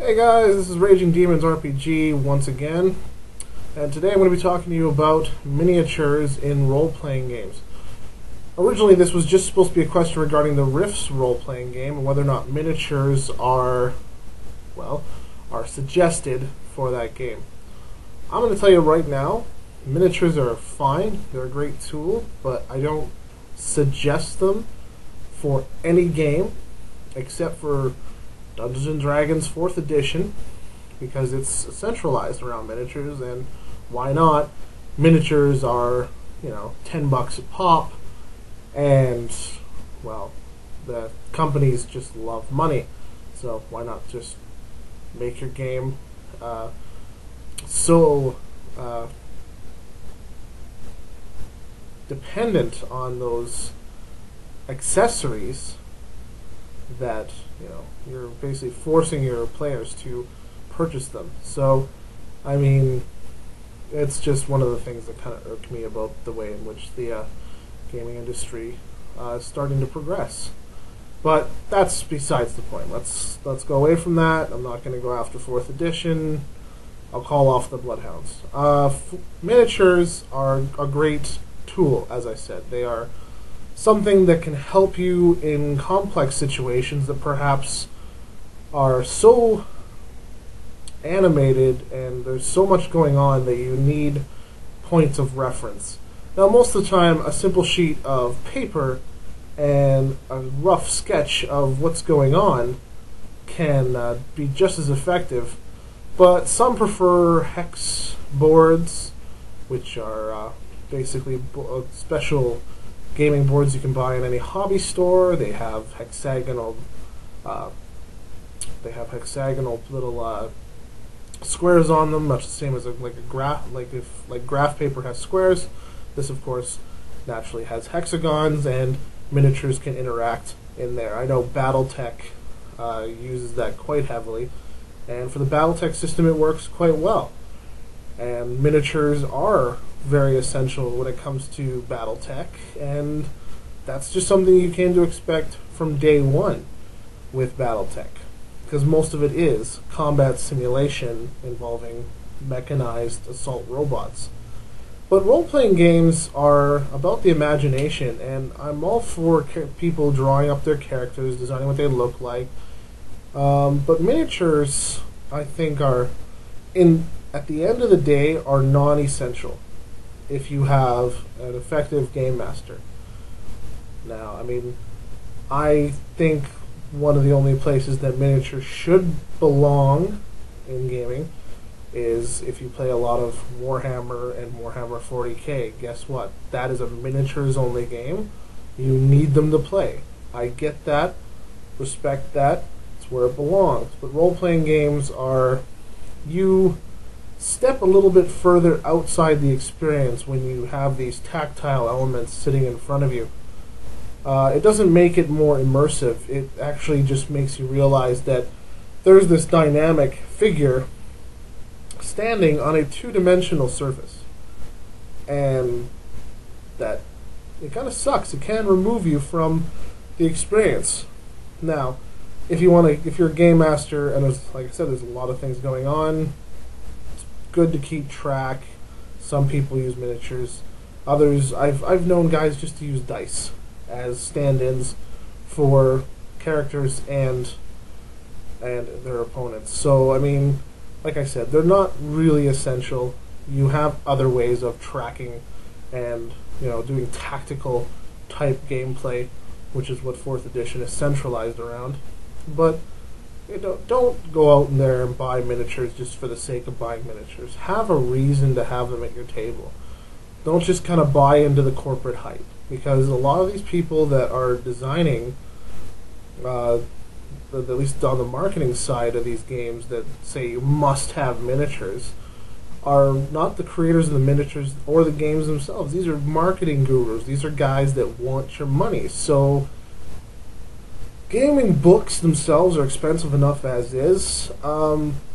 Hey guys, this is Raging Demons RPG once again, and today I'm going to be talking to you about miniatures in role-playing games. Originally this was just supposed to be a question regarding the Rifts role-playing game and whether or not miniatures are suggested for that game. I'm going to tell you right now, miniatures are fine, they're a great tool, but I don't suggest them for any game except for Dungeons & Dragons 4th edition, because it's centralized around miniatures, and why not? Miniatures are, $10 a pop, and, well, the companies just love money, so why not just make your game so dependent on those accessories that you're basically forcing your players to purchase them. So, I mean, it's just one of the things that kind of irked me about the way in which the gaming industry is starting to progress. But that's besides the point. Let's go away from that. I'm not going to go after 4th edition. I'll call off the Bloodhounds. Miniatures are a great tool, as I said. They are something that can help you in complex situations that perhaps are so animated and there's so much going on that you need points of reference. Now, most of the time, a simple sheet of paper and a rough sketch of what's going on can be just as effective, but some prefer hex boards, which are basically special gaming boards you can buy in any hobby store. They have hexagonal little squares on them, much the same as a graph. Like graph paper has squares, this of course naturally has hexagons, and miniatures can interact in there. I know BattleTech uses that quite heavily, and for the BattleTech system it works quite well. And miniatures are very essential when it comes to BattleTech, and that's just something you came to expect from day one with BattleTech, because most of it is combat simulation involving mechanized assault robots. But role-playing games are about the imagination, and I'm all for people drawing up their characters, designing what they look like, but miniatures, I think, at the end of the day, are non-essential if you have an effective game master. Now, I mean, I think one of the only places that miniatures should belong in gaming is if you play a lot of Warhammer and Warhammer 40k. Guess what? That is a miniatures only game. You need them to play. I get that, respect that, it's where it belongs. But role-playing games are, you step a little bit further outside the experience when you have these tactile elements sitting in front of you. It doesn't make it more immersive. It actually just makes you realize that there's this dynamic figure standing on a two-dimensional surface, and that it kind of sucks. It can remove you from the experience. Now, if you're a game master, and like I said, there's a lot of things going on, good to keep track. Some people use miniatures. Others, I've known guys just to use dice as stand-ins for characters and their opponents. So, I mean, like I said, they're not really essential. You have other ways of tracking and doing tactical type gameplay, which is what 4th edition is centralized around. But don't go out in there and buy miniatures just for the sake of buying miniatures. Have a reason to have them at your table. Don't just kind of buy into the corporate hype, because a lot of these people that are designing, at least on the marketing side of these games, that say you must have miniatures, are not the creators of the miniatures or the games themselves. These are marketing gurus. These are guys that want your money. So gaming books themselves are expensive enough as is.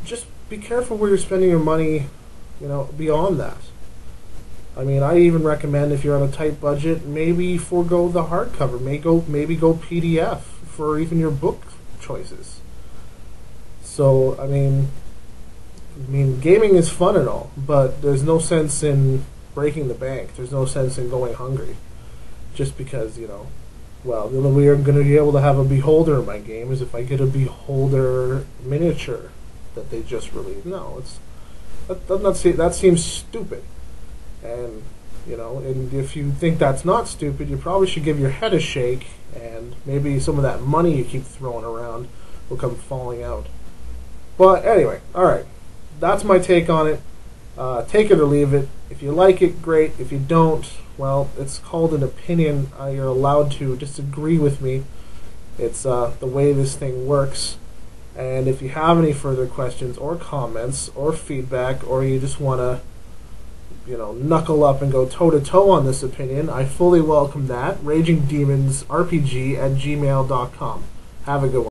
Just be careful where you're spending your money, beyond that. I mean, I even recommend, if you're on a tight budget, maybe forego the hardcover. Maybe go PDF for even your book choices. So I mean, gaming is fun and all, but there's no sense in breaking the bank. There's no sense in going hungry, just because well, the only way I'm going to be able to have a beholder in my game is if I get a beholder miniature that they just released. No, that seems stupid, and and if you think that's not stupid, you probably should give your head a shake, and maybe some of that money you keep throwing around will come falling out. But anyway, all right. That's my take on it. Take it or leave it. If you like it, great. If you don't, well, it's called an opinion. You're allowed to disagree with me. It's the way this thing works. And if you have any further questions or comments or feedback, or you just want to, knuckle up and go toe-to-toe on this opinion, I fully welcome that. RagingDemonsRPG@gmail.com. Have a good one.